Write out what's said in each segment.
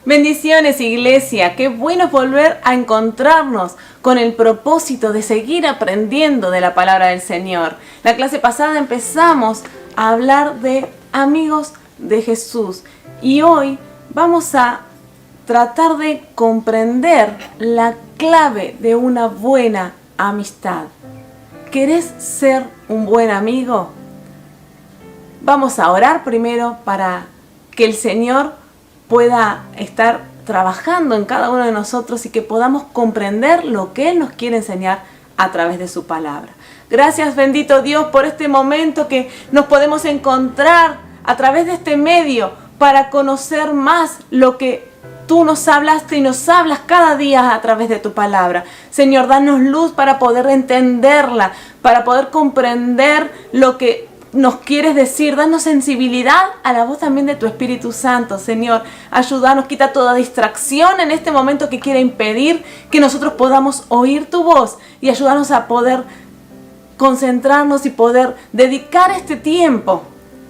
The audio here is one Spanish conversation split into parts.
Bendiciones, iglesia. Qué bueno volver a encontrarnos con el propósito de seguir aprendiendo de la palabra del Señor. La clase pasada empezamos a hablar de amigos de Jesús y hoy vamos a tratar de comprender la clave de una buena amistad. ¿Querés ser un buen amigo? Vamos a orar primero para que el Señor pueda estar trabajando en cada uno de nosotros y que podamos comprender lo que Él nos quiere enseñar a través de su palabra. Gracias, bendito Dios, por este momento que nos podemos encontrar a través de este medio para conocer más lo que Tú nos hablaste y nos hablas cada día a través de tu palabra. Señor, danos luz para poder entenderla, para poder comprender lo que nos quieres decir. Danos sensibilidad a la voz también de tu Espíritu Santo, Señor. Ayúdanos, quita toda distracción en este momento que quiera impedir que nosotros podamos oír tu voz y ayúdanos a poder concentrarnos y poder dedicar este tiempo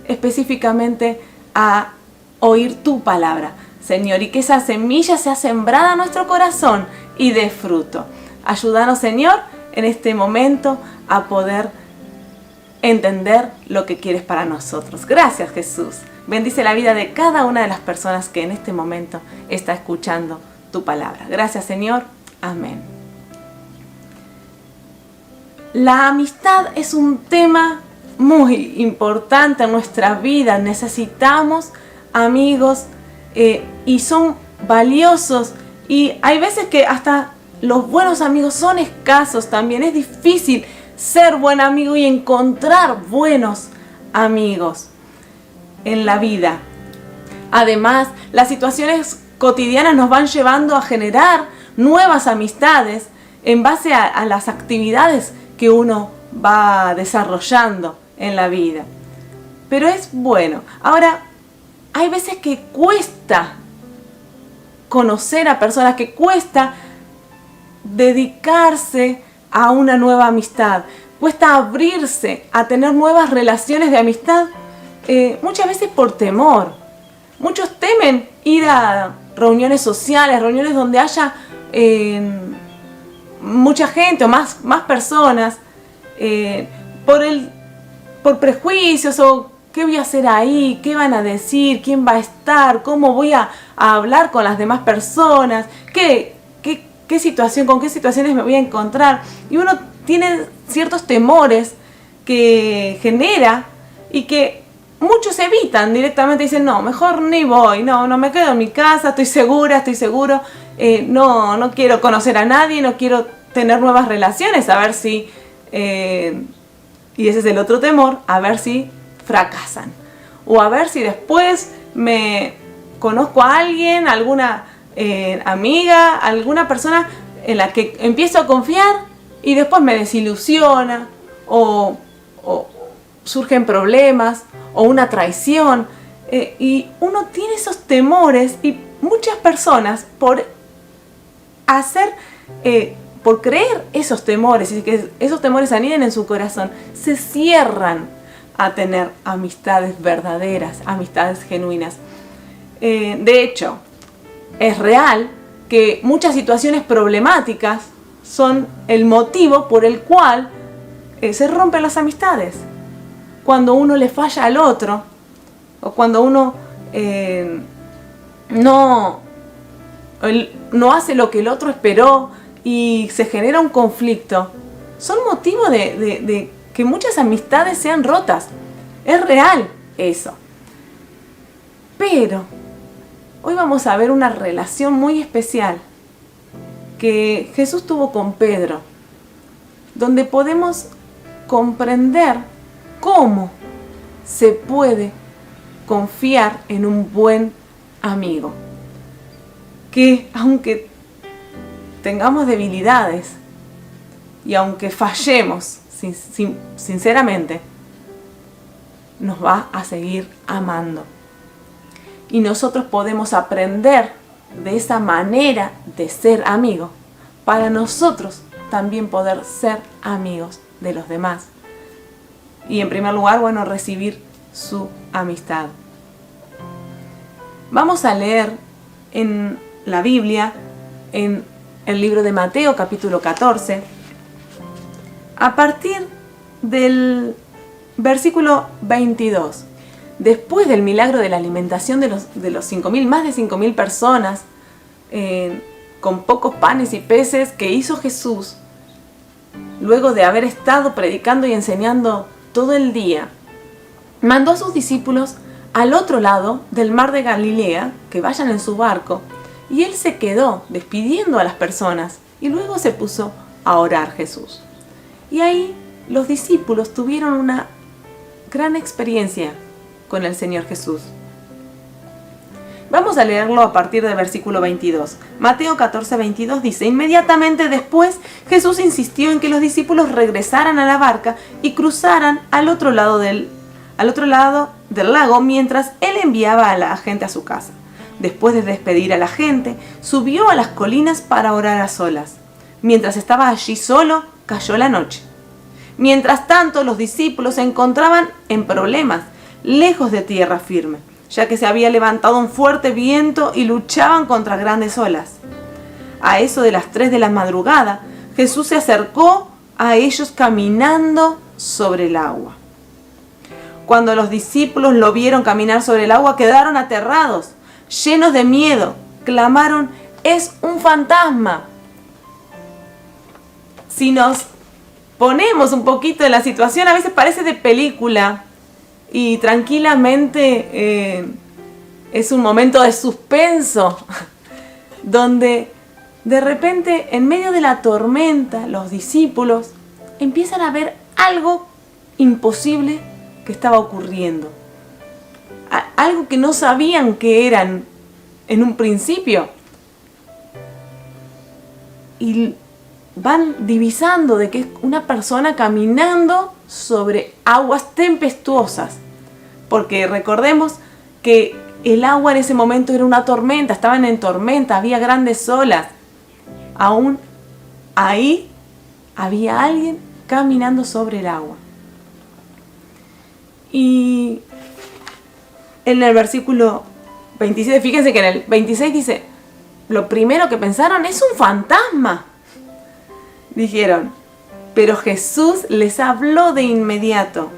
específicamente a oír tu palabra, Señor, y que esa semilla sea sembrada en nuestro corazón y dé fruto. Ayúdanos, Señor, en este momento a poder entender lo que quieres para nosotros. Gracias, Jesús. Bendice la vida de cada una de las personas que en este momento está escuchando tu palabra. Gracias, Señor. Amén. La amistad es un tema muy importante en nuestra vida. Necesitamos amigos y son valiosos. Y hay veces que hasta los buenos amigos son escasos también. Es difícil ser buen amigo y encontrar buenos amigos en la vida. Además, las situaciones cotidianas nos van llevando a generar nuevas amistades en base a las actividades que uno va desarrollando en la vida. Pero es bueno. Ahora, hay veces que cuesta conocer a personas, que cuesta dedicarse a una nueva amistad, cuesta abrirse a tener nuevas relaciones de amistad, muchas veces por temor. Muchos temen ir a reuniones sociales, reuniones donde haya mucha gente o más personas, por prejuicios o qué voy a hacer ahí, qué van a decir, quién va a estar, cómo voy a hablar con las demás personas, qué situación, con qué situaciones me voy a encontrar. Y uno tiene ciertos temores que genera y que muchos evitan directamente. Dicen, no, mejor ni voy, no me quedo en mi casa, estoy seguro, no quiero conocer a nadie, no quiero tener nuevas relaciones, a ver si, y ese es el otro temor, a ver si fracasan, o a ver si después me conozco a alguien, alguna amiga, alguna persona en la que empiezo a confiar y después me desilusiona o surgen problemas o una traición, y uno tiene esos temores y muchas personas por creer esos temores y que esos temores aniden en su corazón, se cierran a tener amistades verdaderas, amistades genuinas. De hecho, es real que muchas situaciones problemáticas son el motivo por el cual se rompen las amistades. Cuando uno le falla al otro, o cuando uno no hace lo que el otro esperó y se genera un conflicto, son motivo de que muchas amistades sean rotas. Es real eso. Pero hoy vamos a ver una relación muy especial que Jesús tuvo con Pedro, donde podemos comprender cómo se puede confiar en un buen amigo. Que aunque tengamos debilidades y aunque fallemos sinceramente, nos va a seguir amando. Y nosotros podemos aprender de esa manera de ser amigos para nosotros también poder ser amigos de los demás. Y en primer lugar, recibir su amistad. Vamos a leer en la Biblia, en el libro de Mateo capítulo 14, a partir del versículo 22. Después del milagro de la alimentación de los 5.000, más de 5.000 personas, con pocos panes y peces que hizo Jesús, luego de haber estado predicando y enseñando todo el día, mandó a sus discípulos al otro lado del mar de Galilea, que vayan en su barco, y él se quedó despidiendo a las personas, y luego se puso a orar Jesús. Y ahí los discípulos tuvieron una gran experiencia con el Señor Jesús. Vamos a leerlo a partir del versículo 22. Mateo 14, 22 dice: inmediatamente después Jesús insistió en que los discípulos regresaran a la barca y cruzaran al otro lado del lago mientras él enviaba a la gente a su casa. Después de despedir a la gente, subió a las colinas para orar a solas. Mientras estaba allí solo, cayó la noche. Mientras tanto, los discípulos se encontraban en problemas, lejos de tierra firme, ya que se había levantado un fuerte viento y luchaban contra grandes olas. A eso de las 3 de la madrugada, Jesús se acercó a ellos caminando sobre el agua. Cuando los discípulos lo vieron caminar sobre el agua, quedaron aterrados, llenos de miedo. Clamaron: ¡es un fantasma! Si nos ponemos un poquito en la situación, a veces parece de película y tranquilamente es un momento de suspenso donde de repente en medio de la tormenta los discípulos empiezan a ver algo imposible que estaba ocurriendo, algo que no sabían que eran en un principio, y van divisando de que es una persona caminando sobre aguas tempestuosas, porque recordemos que el agua en ese momento era una tormenta, estaban en tormenta, había grandes olas. Aún ahí había alguien caminando sobre el agua. Y en el versículo 27, fíjense que en el 26 dice: lo primero que pensaron es un fantasma. Dijeron, pero Jesús les habló de inmediato.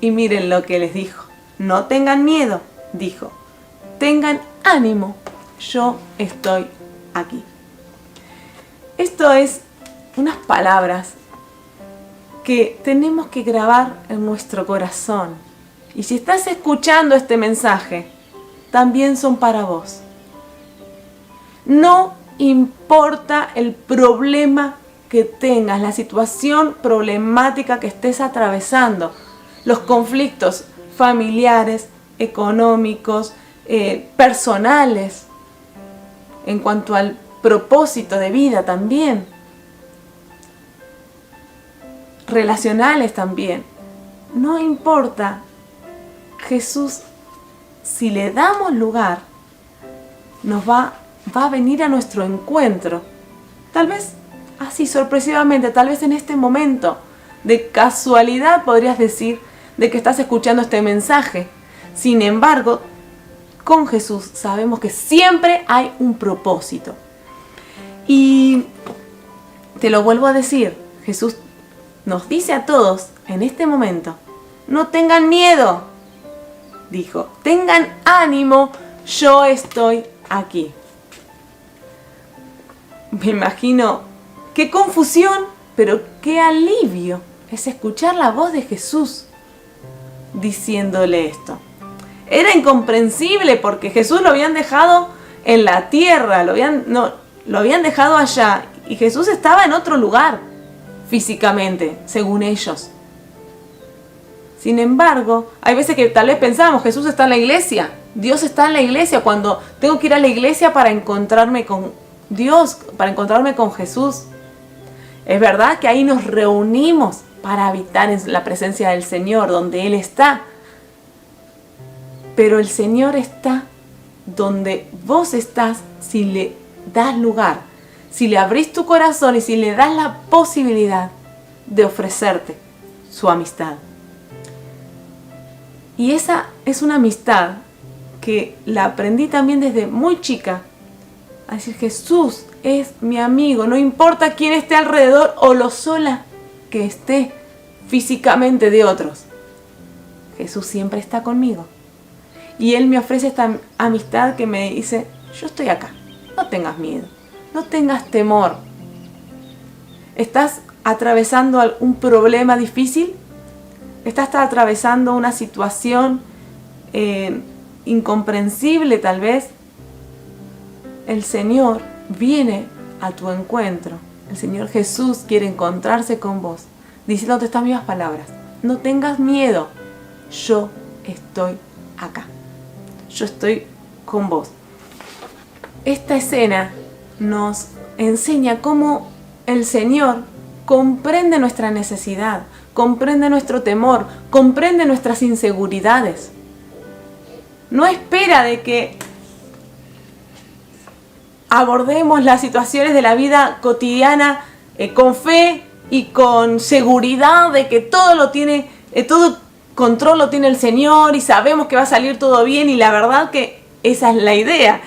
Y miren lo que les dijo: no tengan miedo, dijo, tengan ánimo, yo estoy aquí. Esto es unas palabras que tenemos que grabar en nuestro corazón. Y si estás escuchando este mensaje, también son para vos. No importa el problema que tengas, la situación problemática que estés atravesando, los conflictos familiares, económicos, personales, en cuanto al propósito de vida también, relacionales también. No importa, Jesús, si le damos lugar, nos va a venir a nuestro encuentro. Tal vez así sorpresivamente, tal vez en este momento, de casualidad podrías decir de que estás escuchando este mensaje. Sin embargo, con Jesús sabemos que siempre hay un propósito. Y te lo vuelvo a decir, Jesús nos dice a todos en este momento: no tengan miedo, dijo, tengan ánimo, yo estoy aquí. Me imagino qué confusión, pero qué alivio es escuchar la voz de Jesús diciéndole esto. Era incomprensible porque Jesús lo habían dejado en la tierra, lo habían dejado allá, y Jesús estaba en otro lugar físicamente, según ellos. Sin embargo, hay veces que tal vez pensamos: Jesús está en la iglesia, Dios está en la iglesia, cuando tengo que ir a la iglesia para encontrarme con Dios, para encontrarme con Jesús. Es verdad que ahí nos reunimos para habitar en la presencia del Señor, donde Él está. Pero el Señor está donde vos estás si le das lugar, si le abrís tu corazón y si le das la posibilidad de ofrecerte su amistad. Y esa es una amistad que la aprendí también desde muy chica, a decir: Jesús es mi amigo, no importa quién esté alrededor o lo sola que esté físicamente de otros. Jesús siempre está conmigo. Y Él me ofrece esta amistad que me dice: yo estoy acá, no tengas miedo, no tengas temor. ¿Estás atravesando un problema difícil? ¿Estás atravesando una situación incomprensible tal vez? El Señor viene a tu encuentro. El Señor Jesús quiere encontrarse con vos, diciéndote estas mismas palabras: no tengas miedo, yo estoy acá, yo estoy con vos. Esta escena nos enseña cómo el Señor comprende nuestra necesidad, comprende nuestro temor, comprende nuestras inseguridades. No espera de que abordemos las situaciones de la vida cotidiana con fe y con seguridad de que todo control lo tiene el Señor y sabemos que va a salir todo bien, y la verdad que esa es la idea.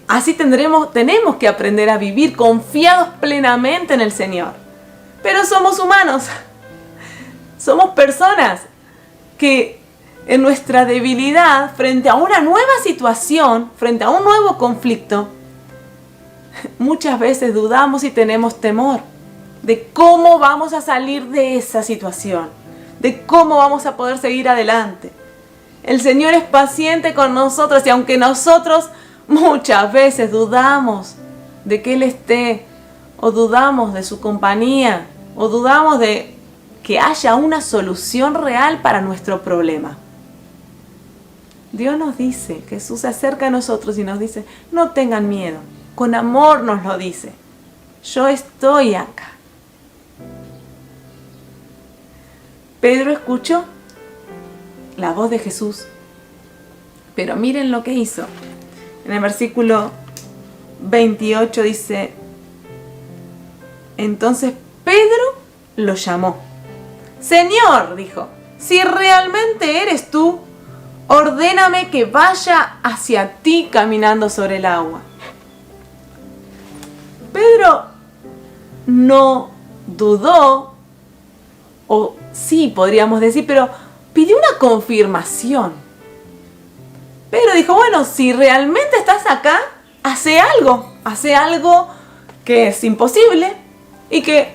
Así tenemos que aprender a vivir confiados plenamente en el Señor. Pero somos humanos, somos personas que en nuestra debilidad, frente a una nueva situación, frente a un nuevo conflicto, muchas veces dudamos y tenemos temor de cómo vamos a salir de esa situación, de cómo vamos a poder seguir adelante. El Señor es paciente con nosotros, y aunque nosotros muchas veces dudamos de que Él esté, o dudamos de su compañía, o dudamos de que haya una solución real para nuestro problema, Dios nos dice, Jesús se acerca a nosotros y nos dice: no tengan miedo. Con amor nos lo dice: yo estoy acá. Pedro escuchó la voz de Jesús, pero miren lo que hizo. En el versículo 28 dice: entonces Pedro lo llamó. Señor, dijo, si realmente eres tú, ordéname que vaya hacia ti caminando sobre el agua. Pedro no dudó, o sí podríamos decir, pero pidió una confirmación. Pedro dijo: bueno, si realmente estás acá, hace algo que es imposible y que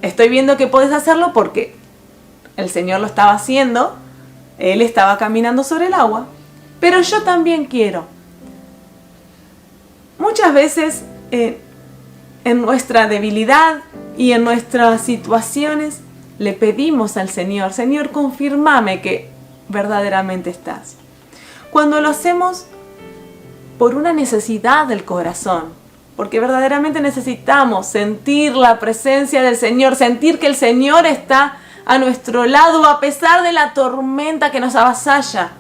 estoy viendo que puedes hacerlo porque el Señor lo estaba haciendo, Él estaba caminando sobre el agua, pero yo también quiero. Muchas veces en nuestra debilidad y en nuestras situaciones le pedimos al Señor: Señor, confírmame que verdaderamente estás. Cuando lo hacemos por una necesidad del corazón, porque verdaderamente necesitamos sentir la presencia del Señor, sentir que el Señor está a nuestro lado a pesar de la tormenta que nos avasalla.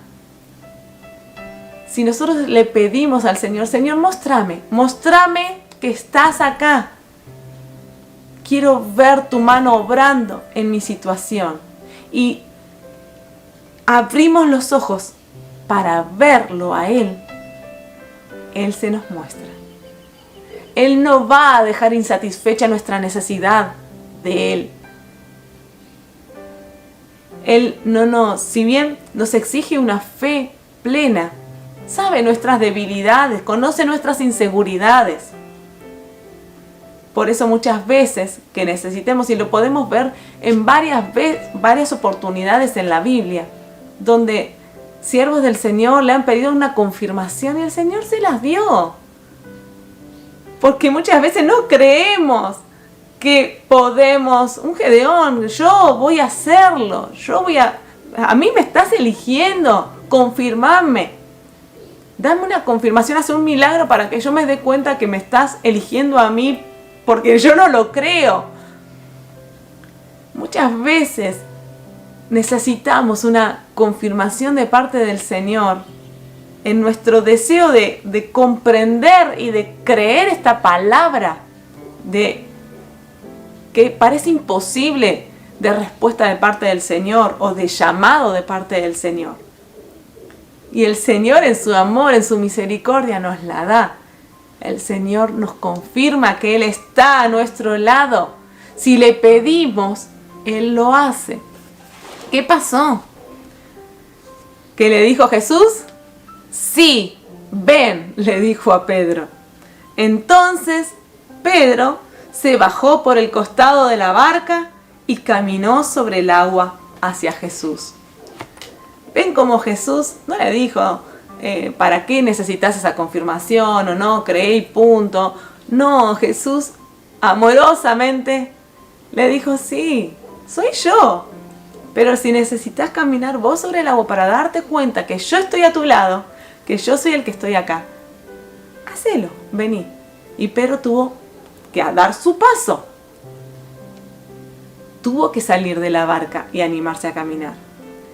Si nosotros le pedimos al Señor: Señor, mostrame que estás acá. Quiero ver tu mano obrando en mi situación. Y abrimos los ojos para verlo a Él. Él se nos muestra. Él no va a dejar insatisfecha nuestra necesidad de Él. Él si bien nos exige una fe plena, sabe nuestras debilidades, conoce nuestras inseguridades. Por eso muchas veces que necesitemos, y lo podemos ver en varias oportunidades en la Biblia, donde siervos del Señor le han pedido una confirmación y el Señor se las dio. Porque muchas veces no creemos que podemos, un Gedeón, yo voy a hacerlo, a mí me estás eligiendo, confirmame. Dame una confirmación, haz un milagro para que yo me dé cuenta que me estás eligiendo a mí, porque yo no lo creo. Muchas veces necesitamos una confirmación de parte del Señor en nuestro deseo de comprender y de creer esta palabra que parece imposible de respuesta de parte del Señor o de llamado de parte del Señor. Y el Señor en su amor, en su misericordia nos la da. El Señor nos confirma que Él está a nuestro lado. Si le pedimos, Él lo hace. ¿Qué pasó? ¿Qué le dijo Jesús? Sí, ven, le dijo a Pedro. Entonces Pedro se bajó por el costado de la barca y caminó sobre el agua hacia Jesús. ¿Ven cómo Jesús no le dijo para qué necesitas esa confirmación o no, creí, punto? No, Jesús amorosamente le dijo, sí, soy yo. Pero si necesitas caminar vos sobre el agua para darte cuenta que yo estoy a tu lado, que yo soy el que estoy acá, hacelo, vení. Y Pedro tuvo que dar su paso. Tuvo que salir de la barca y animarse a caminar.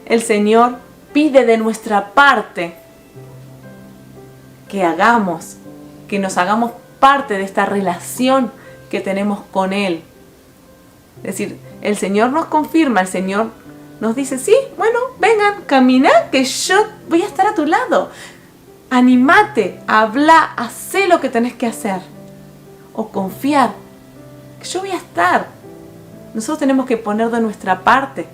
El Señor pide de nuestra parte que nos hagamos parte de esta relación que tenemos con Él. Es decir, el Señor nos confirma, el Señor nos dice, sí, bueno, vengan, camina, que yo voy a estar a tu lado. Anímate, habla, hacé lo que tenés que hacer. O confiar, que yo voy a estar. Nosotros tenemos que poner de nuestra parte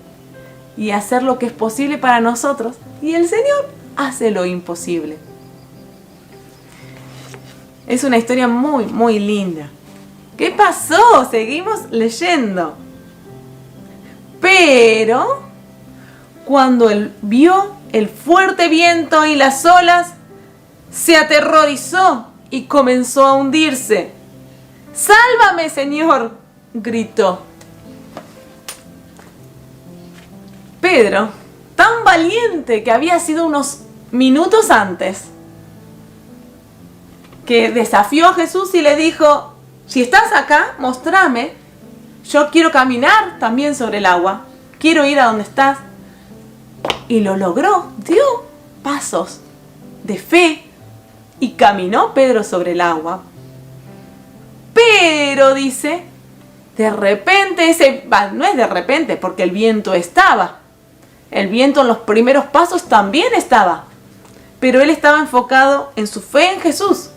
y hacer lo que es posible para nosotros. Y el Señor hace lo imposible. Es una historia muy, muy linda. ¿Qué pasó? Seguimos leyendo. Pero cuando él vio el fuerte viento y las olas, se aterrorizó y comenzó a hundirse. ¡Sálvame, Señor!, gritó. Pedro, tan valiente que había sido unos minutos antes, que desafió a Jesús y le dijo, si estás acá, mostrame, yo quiero caminar también sobre el agua, quiero ir a donde estás. Y lo logró, dio pasos de fe y caminó Pedro sobre el agua. Pero dice, de repente, no es de repente, porque el viento estaba. El viento en los primeros pasos también estaba. Pero él estaba enfocado en su fe en Jesús.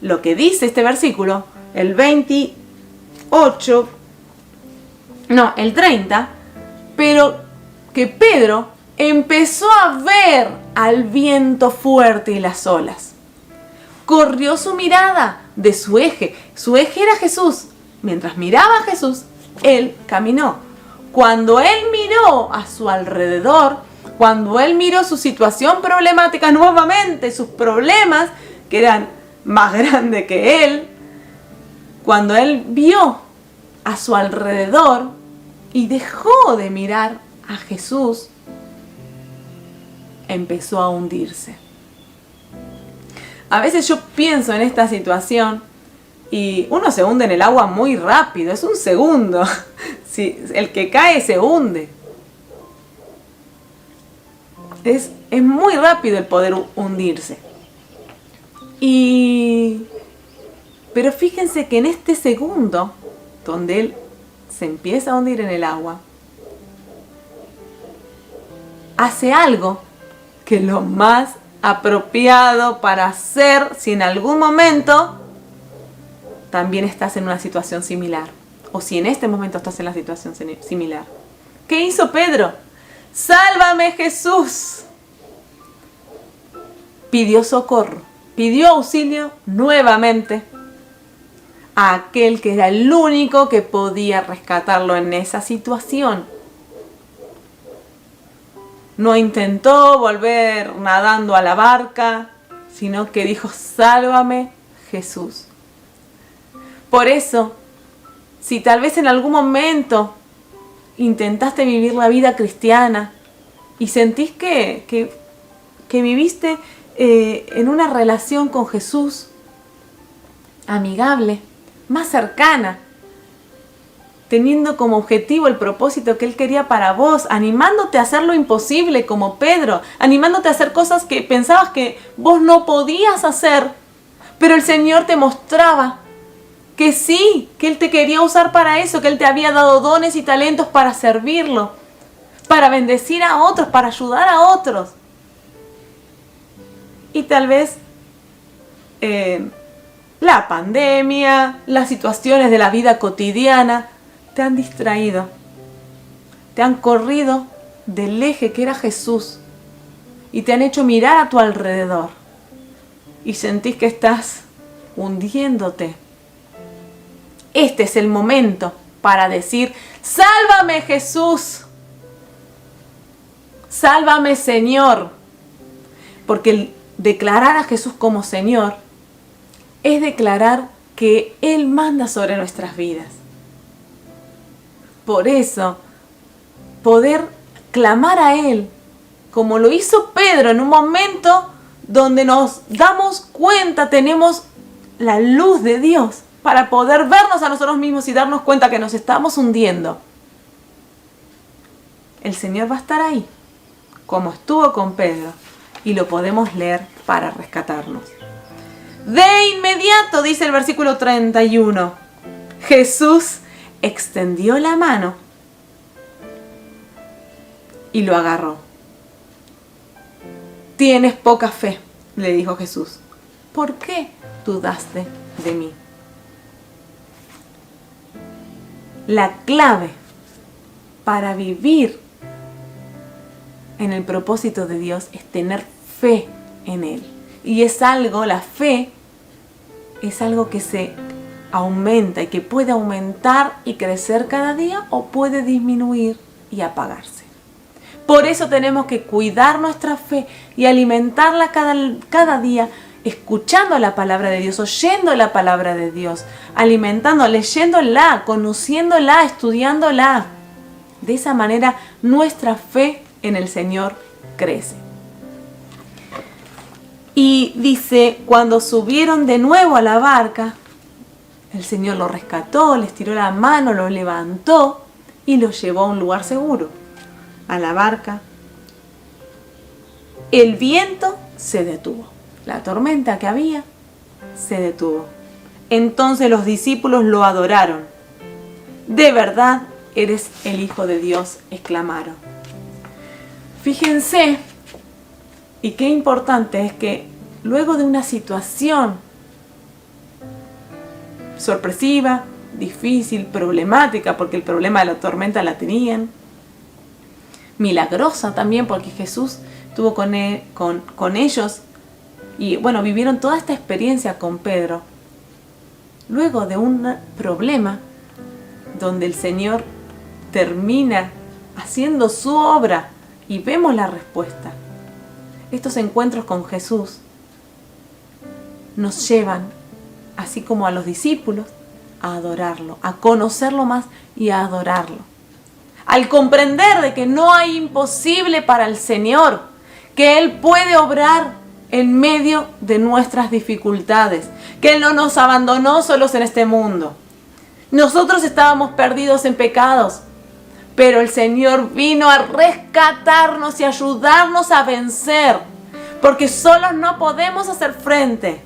Lo que dice este versículo, el 30, pero que Pedro empezó a ver al viento fuerte y las olas. Corrió su mirada de su eje. Su eje era Jesús. Mientras miraba a Jesús, él caminó. Cuando él miró a su alrededor, cuando él miró su situación problemática nuevamente, sus problemas que eran más grandes que él, cuando él vio a su alrededor y dejó de mirar a Jesús, empezó a hundirse. A veces yo pienso en esta situación y uno se hunde en el agua muy rápido, es un segundo. Si el que cae se hunde. Es muy rápido el poder hundirse. Pero fíjense que en este segundo, donde él se empieza a hundir en el agua, hace algo que es lo más apropiado para hacer si en algún momento también estás en una situación similar. O si en este momento estás en la situación similar. ¿Qué hizo Pedro? ¡Sálvame, Jesús! Pidió socorro, pidió auxilio nuevamente a aquel que era el único que podía rescatarlo en esa situación. No intentó volver nadando a la barca, sino que dijo, sálvame, Jesús. Por eso, si tal vez en algún momento intentaste vivir la vida cristiana y sentís que viviste en una relación con Jesús amigable, más cercana, teniendo como objetivo el propósito que Él quería para vos, animándote a hacer lo imposible como Pedro, animándote a hacer cosas que pensabas que vos no podías hacer, pero el Señor te mostraba que sí, que Él te quería usar para eso, que Él te había dado dones y talentos para servirlo, para bendecir a otros, para ayudar a otros. Y tal vez la pandemia, las situaciones de la vida cotidiana te han distraído, te han corrido del eje que era Jesús y te han hecho mirar a tu alrededor y sentís que estás hundiéndote. Este es el momento para decir: ¡sálvame, Jesús! ¡Sálvame, Señor! Porque el declarar a Jesús como Señor es declarar que Él manda sobre nuestras vidas. Por eso, poder clamar a Él, como lo hizo Pedro en un momento donde nos damos cuenta, tenemos la luz de Dios para poder vernos a nosotros mismos y darnos cuenta que nos estamos hundiendo. El Señor va a estar ahí, como estuvo con Pedro, y lo podemos leer para rescatarnos. De inmediato, dice el versículo 31, Jesús extendió la mano y lo agarró. Tienes poca fe, le dijo Jesús. ¿Por qué dudaste de mí? La clave para vivir en el propósito de Dios es tener fe en Él. Y es algo, la fe, es algo que se aumenta y que puede aumentar y crecer cada día o puede disminuir y apagarse. Por eso tenemos que cuidar nuestra fe y alimentarla cada día, escuchando la palabra de Dios, oyendo la palabra de Dios, alimentando, leyéndola, conociéndola, estudiándola. De esa manera nuestra fe en el Señor crece. Y dice, cuando subieron de nuevo a la barca, el Señor lo rescató, les tiró la mano, lo levantó y lo llevó a un lugar seguro, a la barca. El viento se detuvo, la tormenta que había se detuvo. Entonces los discípulos lo adoraron. De verdad eres el Hijo de Dios, exclamaron. Fíjense, y qué importante es que luego de una situación sorpresiva, difícil, problemática, porque el problema de la tormenta la tenían, milagrosa también, porque Jesús estuvo con ellos y bueno, vivieron toda esta experiencia con Pedro. Luego de un problema donde el Señor termina haciendo su obra y vemos la respuesta, estos encuentros con Jesús nos llevan, así como a los discípulos, a adorarlo, a conocerlo más y a adorarlo. Al comprender de que no hay imposible para el Señor, que Él puede obrar en medio de nuestras dificultades, que Él no nos abandonó solos en este mundo. Nosotros estábamos perdidos en pecados, pero el Señor vino a rescatarnos y ayudarnos a vencer, porque solos no podemos hacer frente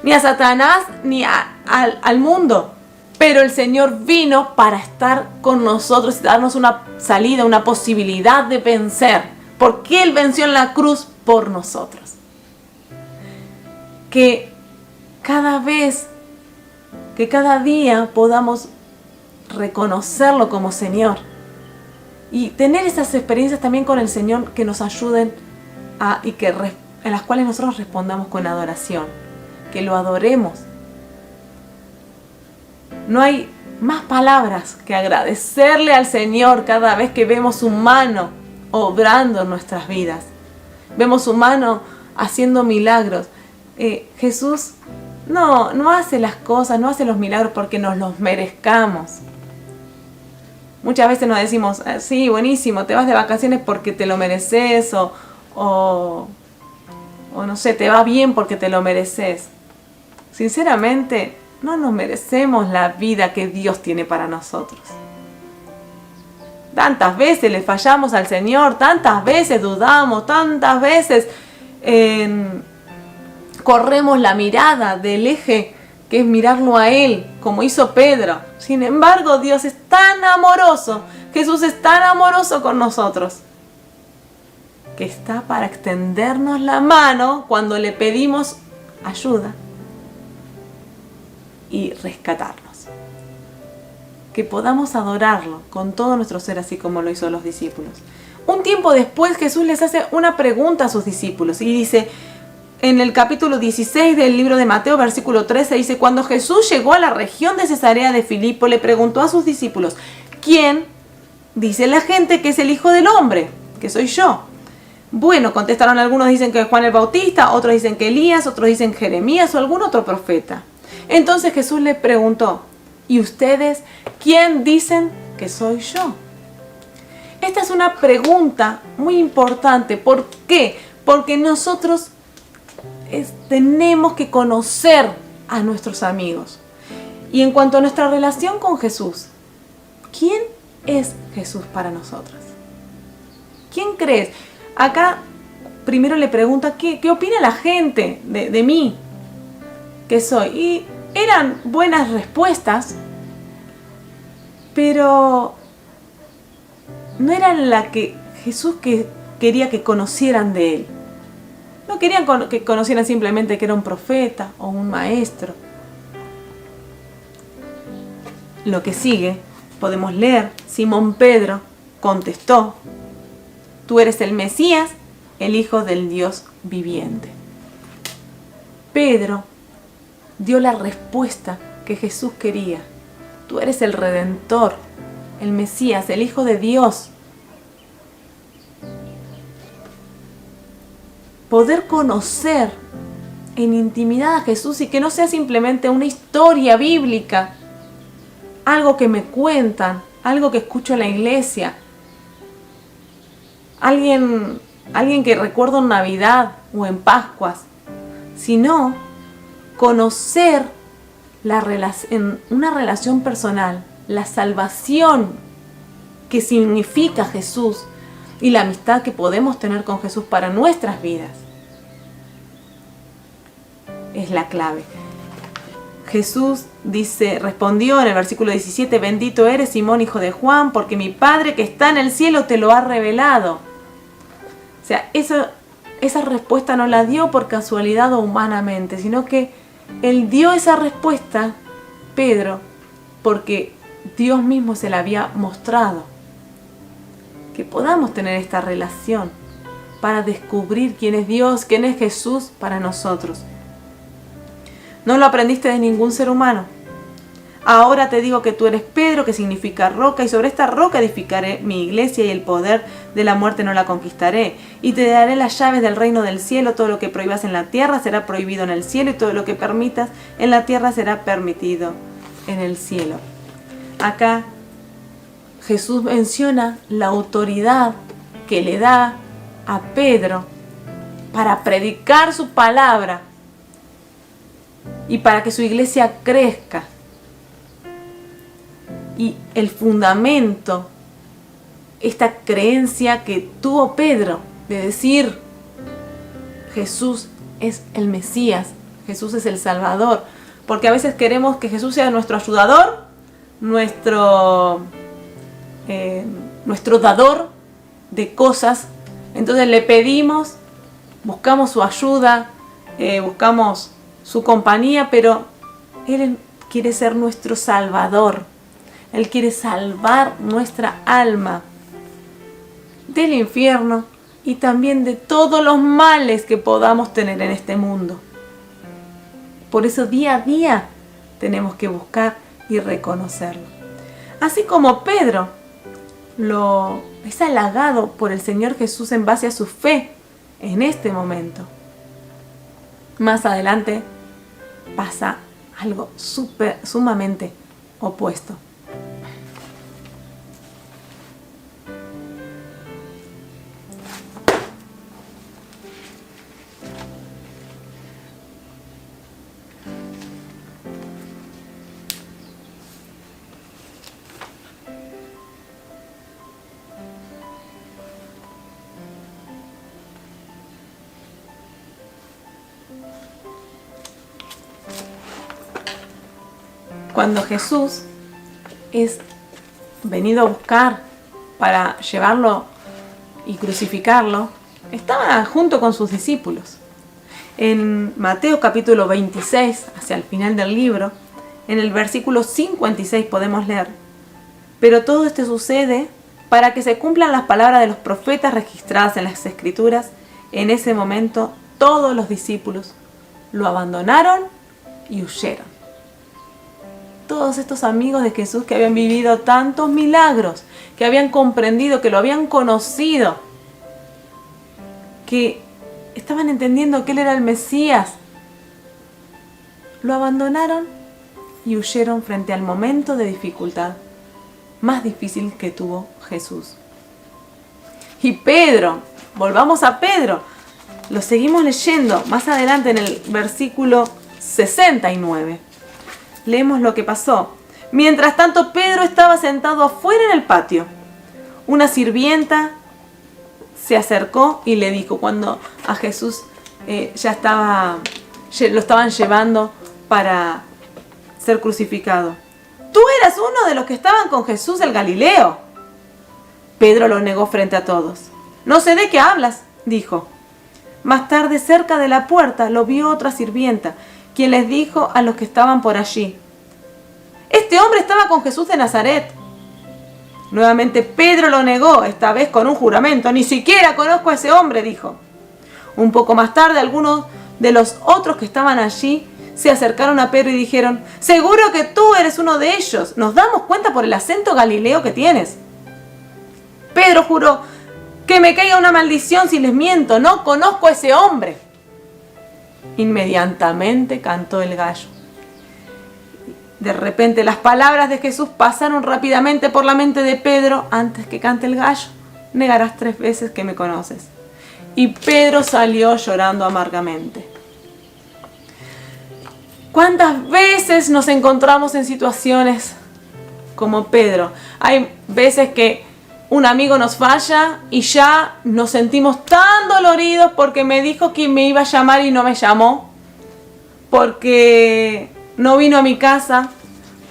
ni a Satanás ni al mundo. Pero el Señor vino para estar con nosotros y darnos una salida, una posibilidad de vencer, porque Él venció en la cruz por nosotros. Que cada día podamos reconocerlo como Señor y tener esas experiencias también con el Señor que nos ayuden en las cuales nosotros respondamos con adoración, que lo adoremos. No hay más palabras que agradecerle al Señor cada vez que vemos su mano obrando en nuestras vidas. Vemos su mano haciendo milagros. Jesús no hace las cosas, no hace los milagros porque nos los merezcamos. Muchas veces nos decimos, sí, buenísimo, te vas de vacaciones porque te lo mereces o no sé, te va bien porque te lo mereces. Sinceramente, no nos merecemos la vida que Dios tiene para nosotros. Tantas veces le fallamos al Señor, tantas veces dudamos, tantas veces corremos la mirada del eje que es mirarlo a Él, como hizo Pedro. Sin embargo, Dios es tan amoroso, Jesús es tan amoroso con nosotros, que está para extendernos la mano cuando le pedimos ayuda y rescatarnos. Que podamos adorarlo con todo nuestro ser, así como lo hizo los discípulos. Un tiempo después Jesús les hace una pregunta a sus discípulos y dice, en el capítulo 16 del libro de Mateo, versículo 13, dice, cuando Jesús llegó a la región de Cesarea de Filipo, le preguntó a sus discípulos, ¿quién dice la gente que es el Hijo del Hombre? Que soy yo. Bueno, contestaron algunos, dicen que es Juan el Bautista, otros dicen que Elías, otros dicen Jeremías o algún otro profeta. Entonces Jesús le preguntó, ¿y ustedes quién dicen que soy yo? Esta es una pregunta muy importante. ¿Por qué? Porque nosotros tenemos que conocer a nuestros amigos. Y en cuanto a nuestra relación con Jesús, ¿quién es Jesús para nosotras? ¿Quién crees? Acá primero le pregunta, ¿qué opina la gente de mí? ¿Qué soy? Y eran buenas respuestas, pero no eran la que Jesús quería que conocieran de él. No querían que conocieran simplemente que era un profeta o un maestro. Lo que sigue, podemos leer, Simón Pedro contestó, tú eres el Mesías, el Hijo del Dios viviente. Pedro dio la respuesta que Jesús quería. Tú eres el Redentor, el Mesías, el Hijo de Dios. Poder conocer en intimidad a Jesús y que no sea simplemente una historia bíblica, algo que me cuentan, algo que escucho en la iglesia, alguien que recuerdo en Navidad o en Pascuas, sino conocer en una relación personal, la salvación que significa Jesús y la amistad que podemos tener con Jesús para nuestras vidas. Es la clave. Jesús respondió en el versículo 17, bendito eres Simón, hijo de Juan, porque mi Padre que está en el cielo te lo ha revelado. O sea, esa respuesta no la dio por casualidad o humanamente, sino que Él dio esa respuesta, Pedro, porque Dios mismo se la había mostrado. Que podamos tener esta relación para descubrir quién es Dios, quién es Jesús para nosotros. No lo aprendiste de ningún ser humano. Ahora te digo que tú eres Pedro, que significa roca, y sobre esta roca edificaré mi iglesia y el poder de la muerte no la conquistaré. Y te daré las llaves del reino del cielo. Todo lo que prohíbas en la tierra será prohibido en el cielo, y todo lo que permitas en la tierra será permitido en el cielo. Acá Jesús menciona la autoridad que le da a Pedro para predicar su palabra y para que su iglesia crezca. Y el fundamento, esta creencia que tuvo Pedro de decir, Jesús es el Mesías, Jesús es el Salvador. Porque a veces queremos que Jesús sea nuestro ayudador, nuestro dador de cosas. Entonces le pedimos, buscamos su ayuda, buscamos su compañía, pero Él quiere ser nuestro Salvador. Él quiere salvar nuestra alma del infierno y también de todos los males que podamos tener en este mundo. Por eso día a día tenemos que buscar y reconocerlo. Así como Pedro es halagado por el Señor Jesús en base a su fe en este momento. Más adelante pasa algo sumamente opuesto. Cuando Jesús es venido a buscar para llevarlo y crucificarlo, estaba junto con sus discípulos. En Mateo capítulo 26, hacia el final del libro, en el versículo 56 podemos leer: pero todo esto sucede para que se cumplan las palabras de los profetas registradas en las Escrituras. En ese momento todos los discípulos lo abandonaron y huyeron. Todos estos amigos de Jesús que habían vivido tantos milagros, que habían comprendido, que lo habían conocido, que estaban entendiendo que Él era el Mesías, lo abandonaron y huyeron frente al momento de dificultad más difícil que tuvo Jesús. Y Pedro, volvamos a Pedro, lo seguimos leyendo más adelante en el versículo 69. Leemos lo que pasó. Mientras tanto, Pedro estaba sentado afuera en el patio. Una sirvienta se acercó y le dijo, cuando a Jesús lo estaban llevando para ser crucificado: tú eras uno de los que estaban con Jesús el Galileo. Pedro lo negó frente a todos. No sé de qué hablas, dijo. Más tarde, cerca de la puerta, lo vio otra sirvienta, quien les dijo a los que estaban por allí: este hombre estaba con Jesús de Nazaret. Nuevamente Pedro lo negó, esta vez con un juramento. Ni siquiera conozco a ese hombre, dijo. Un poco más tarde, algunos de los otros que estaban allí se acercaron a Pedro y dijeron: seguro que tú eres uno de ellos. Nos damos cuenta por el acento galileo que tienes. Pedro juró: que me caiga una maldición si les miento. No conozco a ese hombre. Inmediatamente cantó el gallo. De repente las palabras de Jesús pasaron rápidamente por la mente de Pedro. Antes que cante el gallo, negarás 3 veces que me conoces. Y Pedro salió llorando amargamente. ¿Cuántas veces nos encontramos en situaciones como Pedro? Hay veces que un amigo nos falla y ya nos sentimos tan doloridos porque me dijo que me iba a llamar y no me llamó, porque no vino a mi casa,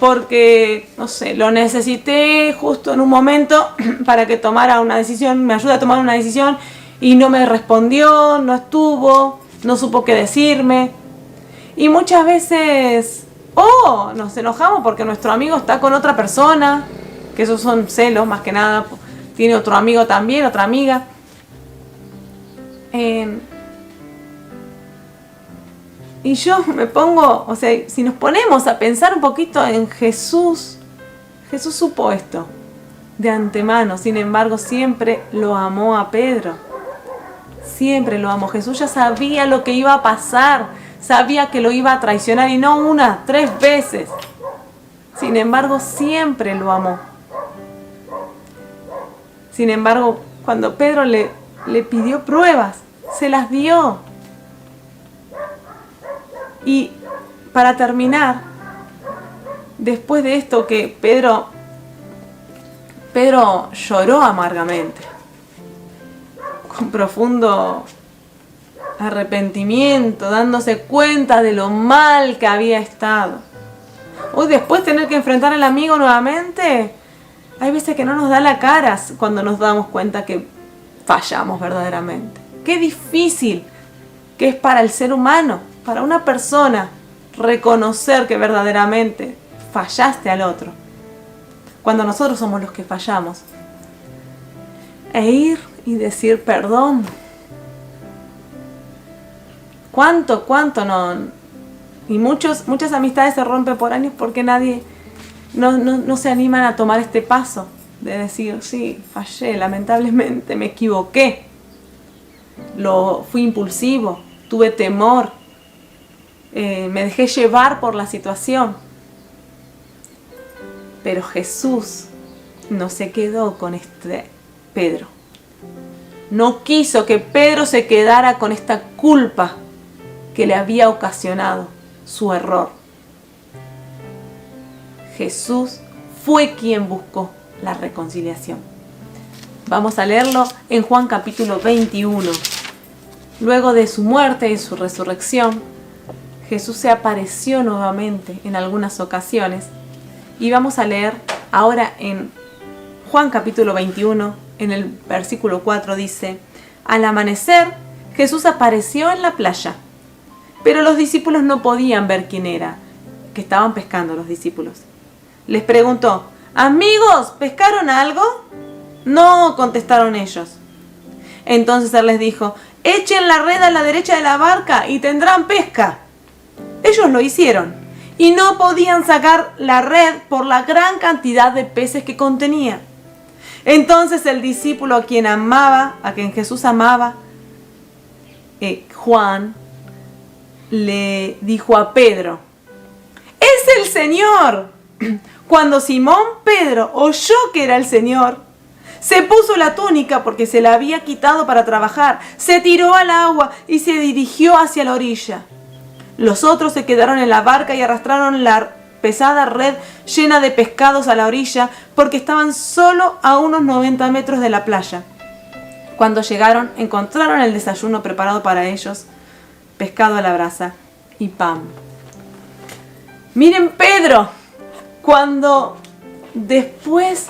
porque, no sé, lo necesité justo en un momento para que tomara una decisión, me ayude a tomar una decisión y no me respondió, no estuvo, no supo qué decirme. Y muchas veces, nos enojamos porque nuestro amigo está con otra persona, que esos son celos más que nada, tiene otro amigo también, otra amiga. Y yo me pongo, si nos ponemos a pensar un poquito en Jesús, Jesús supo esto de antemano, sin embargo siempre lo amó a Pedro. Siempre lo amó. Jesús ya sabía lo que iba a pasar, sabía que lo iba a traicionar y no 1, 3 veces. Sin embargo, siempre lo amó. Sin embargo, cuando Pedro le pidió pruebas, se las dio. Y para terminar, después de esto que Pedro lloró amargamente, con profundo arrepentimiento, dándose cuenta de lo mal que había estado. Hoy después tener que enfrentar al amigo nuevamente, hay veces que no nos da la cara cuando nos damos cuenta que fallamos verdaderamente. Qué difícil que es para el ser humano, para una persona, reconocer que verdaderamente fallaste al otro, cuando nosotros somos los que fallamos, e ir y decir perdón. ¿Cuánto no? Y muchas amistades se rompen por años porque nadie no se animan a tomar este paso de decir: sí, fallé, lamentablemente me equivoqué, fui impulsivo, tuve temor, me dejé llevar por la situación. Pero Jesús no se quedó con Pedro. No quiso que Pedro se quedara con esta culpa que le había ocasionado su error. Jesús fue quien buscó la reconciliación. Vamos a leerlo en Juan capítulo 21. Luego de su muerte y su resurrección, Jesús se apareció nuevamente en algunas ocasiones. Y vamos a leer ahora en Juan capítulo 21, en el versículo 4 dice: Al amanecer, Jesús apareció en la playa, pero los discípulos no podían ver quién era, que estaban pescando los discípulos. Les preguntó: «Amigos, ¿pescaron algo?». «No», contestaron ellos. Entonces él les dijo: «Echen la red a la derecha de la barca y tendrán pesca». Ellos lo hicieron y no podían sacar la red por la gran cantidad de peces que contenía. Entonces el discípulo a quien Jesús amaba, Juan, le dijo a Pedro: «¡Es el Señor!». Cuando Simón Pedro oyó que era el Señor, se puso la túnica porque se la había quitado para trabajar, se tiró al agua y se dirigió hacia la orilla. Los otros se quedaron en la barca y arrastraron la pesada red llena de pescados a la orilla porque estaban solo a unos 90 metros de la playa. Cuando llegaron, encontraron el desayuno preparado para ellos: pescado a la brasa y pan. Miren, Pedro, cuando después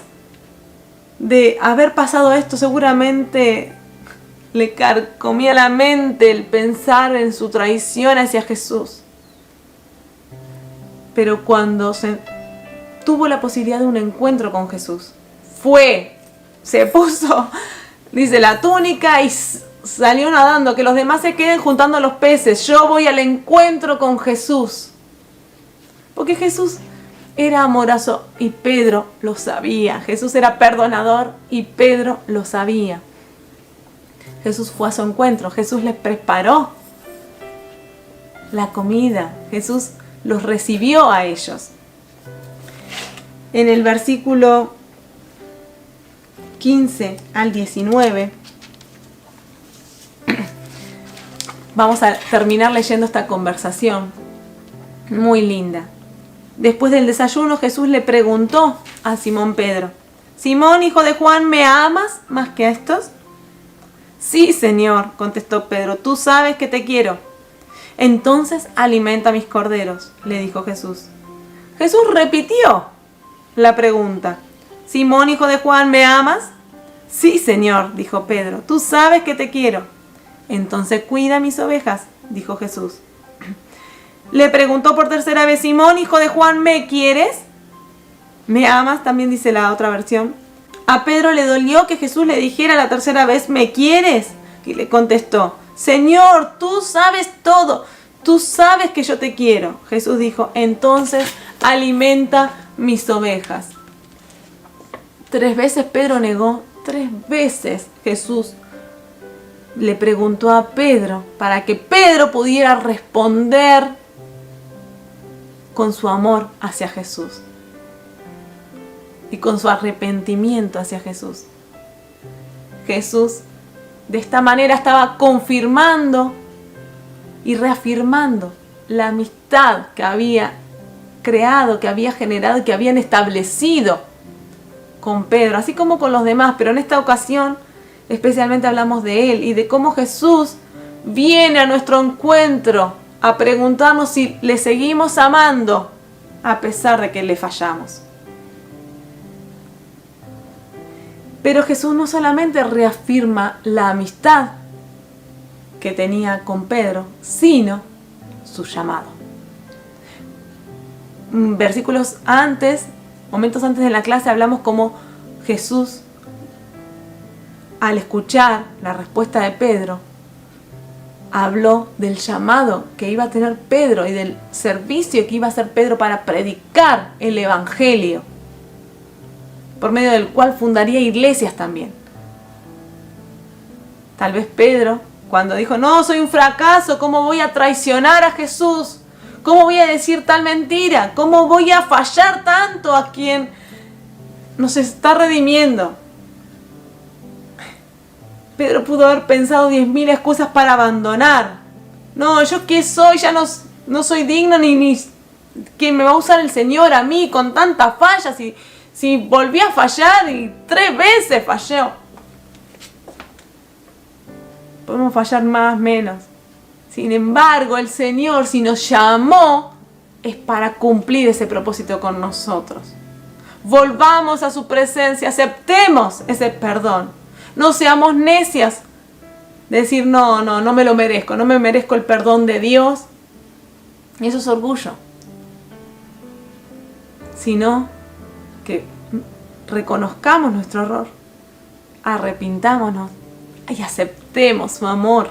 de haber pasado esto, seguramente le carcomía la mente el pensar en su traición hacia Jesús. Pero cuando tuvo la posibilidad de un encuentro con Jesús, se puso, dice, la túnica y salió nadando, que los demás se queden juntando los peces. Yo voy al encuentro con Jesús. Porque Jesús era amoroso y Pedro lo sabía. Jesús era perdonador y Pedro lo sabía. Jesús fue a su encuentro. Jesús les preparó la comida. Jesús los recibió a ellos. En el versículo 15 al 19, vamos a terminar leyendo esta conversación muy linda. Después del desayuno, Jesús le preguntó a Simón Pedro: «Simón, hijo de Juan, ¿me amas más que a estos?». «Sí, Señor», contestó Pedro, «tú sabes que te quiero». «Entonces alimenta mis corderos», le dijo Jesús. Jesús repitió la pregunta: «Simón, hijo de Juan, ¿me amas?». «Sí, Señor», dijo Pedro, «tú sabes que te quiero». «Entonces cuida mis ovejas», dijo Jesús. Le preguntó por tercera vez: «Simón, hijo de Juan, ¿me quieres?». «¿Me amas?», también dice la otra versión. A Pedro le dolió que Jesús le dijera la tercera vez: «¿Me quieres?». Y le contestó: «Señor, tú sabes todo, tú sabes que yo te quiero». Jesús dijo: «Entonces alimenta mis ovejas». 3 veces Pedro negó, 3 veces Jesús le preguntó a Pedro para que Pedro pudiera responder con su amor hacia Jesús y con su arrepentimiento hacia Jesús. Jesús de esta manera estaba confirmando y reafirmando la amistad que había creado, que había generado, que habían establecido con Pedro, así como con los demás, pero en esta ocasión especialmente hablamos de él y de cómo Jesús viene a nuestro encuentro a preguntarnos si le seguimos amando a pesar de que le fallamos. Pero Jesús no solamente reafirma la amistad que tenía con Pedro, sino su llamado. Versículos antes, momentos antes de la clase, hablamos cómo Jesús, al escuchar la respuesta de Pedro, habló del llamado que iba a tener Pedro y del servicio que iba a hacer Pedro para predicar el Evangelio, por medio del cual fundaría iglesias también. Tal vez Pedro, cuando dijo: «No, soy un fracaso, ¿cómo voy a traicionar a Jesús? ¿Cómo voy a decir tal mentira? ¿Cómo voy a fallar tanto a quien nos está redimiendo?». Pedro pudo haber pensado 10.000 excusas para abandonar. «No, ¿yo qué soy? Ya no soy digno ni que me va a usar el Señor a mí con tantas fallas. Si volví a fallar y 3 veces fallé». Podemos fallar más, menos. Sin embargo, el Señor, si nos llamó, es para cumplir ese propósito con nosotros. Volvamos a su presencia, aceptemos ese perdón. No seamos necias Decir, no me lo merezco, no me merezco el perdón de Dios. Y eso es orgullo. Sino que reconozcamos nuestro error, arrepintámonos y aceptemos su amor.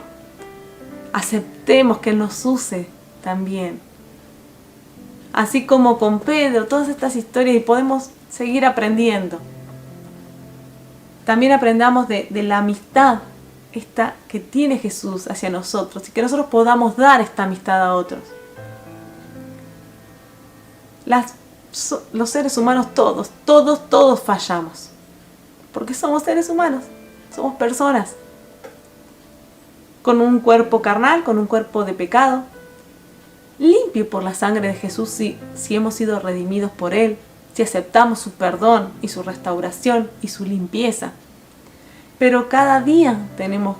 Aceptemos que Él nos use también. Así como con Pedro, todas estas historias, y podemos seguir aprendiendo. También aprendamos de la amistad esta que tiene Jesús hacia nosotros y que nosotros podamos dar esta amistad a otros. Los seres humanos todos fallamos. Porque somos seres humanos, somos personas. Con un cuerpo carnal, con un cuerpo de pecado, limpio por la sangre de Jesús si hemos sido redimidos por Él, si aceptamos su perdón y su restauración y su limpieza. Pero cada día tenemos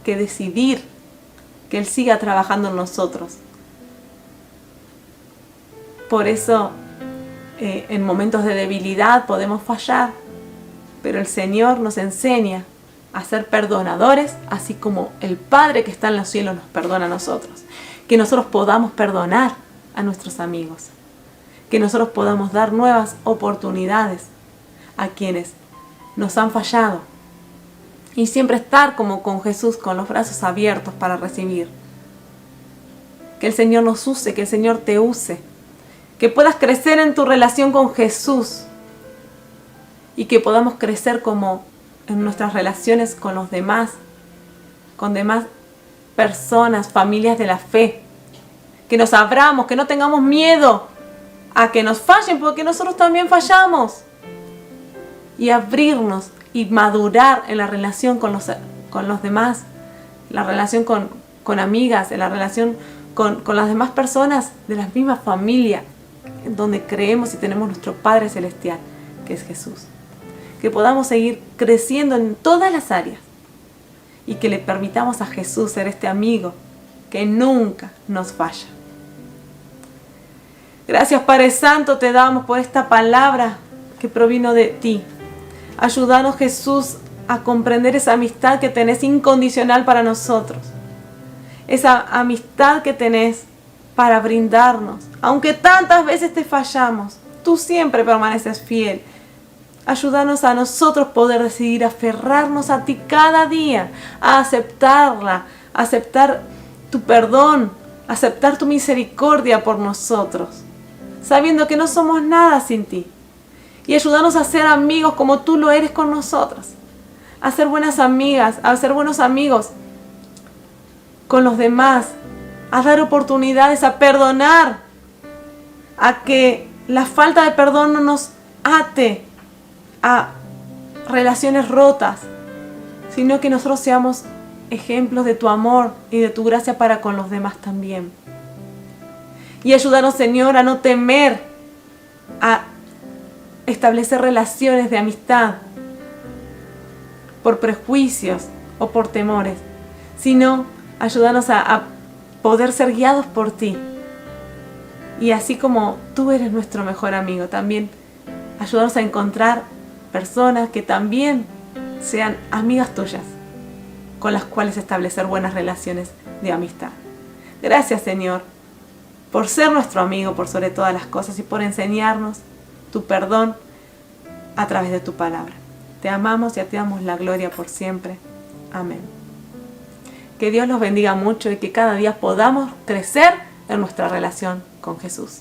que decidir que Él siga trabajando en nosotros. Por eso, en momentos de debilidad podemos fallar, pero el Señor nos enseña a ser perdonadores, así como el Padre que está en los cielos nos perdona a nosotros. Que nosotros podamos perdonar a nuestros amigos. Que nosotros podamos dar nuevas oportunidades a quienes nos han fallado. Y siempre estar como con Jesús, con los brazos abiertos para recibir. Que el Señor nos use, que el Señor te use. Que puedas crecer en tu relación con Jesús. Y que podamos crecer como en nuestras relaciones con los demás. Con demás personas, familias de la fe. Que nos abramos, que no tengamos miedo a que nos fallen, porque nosotros también fallamos. Y abrirnos y madurar en la relación con los demás, la relación con amigas, en la relación con las demás personas de la misma familia, en donde creemos y tenemos nuestro Padre Celestial, que es Jesús. Que podamos seguir creciendo en todas las áreas y que le permitamos a Jesús ser este amigo que nunca nos falla. Gracias, Padre Santo, te damos por esta palabra que provino de ti. Ayúdanos, Jesús, a comprender esa amistad que tenés incondicional para nosotros. Esa amistad que tenés para brindarnos. Aunque tantas veces te fallamos, tú siempre permaneces fiel. Ayúdanos a nosotros poder decidir aferrarnos a ti cada día, a aceptarla, a aceptar tu perdón, a aceptar tu misericordia por nosotros, sabiendo que no somos nada sin ti. Y ayúdanos a ser amigos como tú lo eres con nosotros, a ser buenas amigas, a ser buenos amigos con los demás, a dar oportunidades, a perdonar, a que la falta de perdón no nos ate a relaciones rotas, sino que nosotros seamos ejemplos de tu amor y de tu gracia para con los demás también. Y ayúdanos, Señor, a no temer a establecer relaciones de amistad por prejuicios o por temores, sino ayúdanos a poder ser guiados por ti. Y así como tú eres nuestro mejor amigo, también ayúdanos a encontrar personas que también sean amigas tuyas, con las cuales establecer buenas relaciones de amistad. Gracias, Señor, por ser nuestro amigo por sobre todas las cosas y por enseñarnos tu perdón a través de tu palabra. Te amamos y a ti damos la gloria por siempre. Amén. Que Dios los bendiga mucho y que cada día podamos crecer en nuestra relación con Jesús.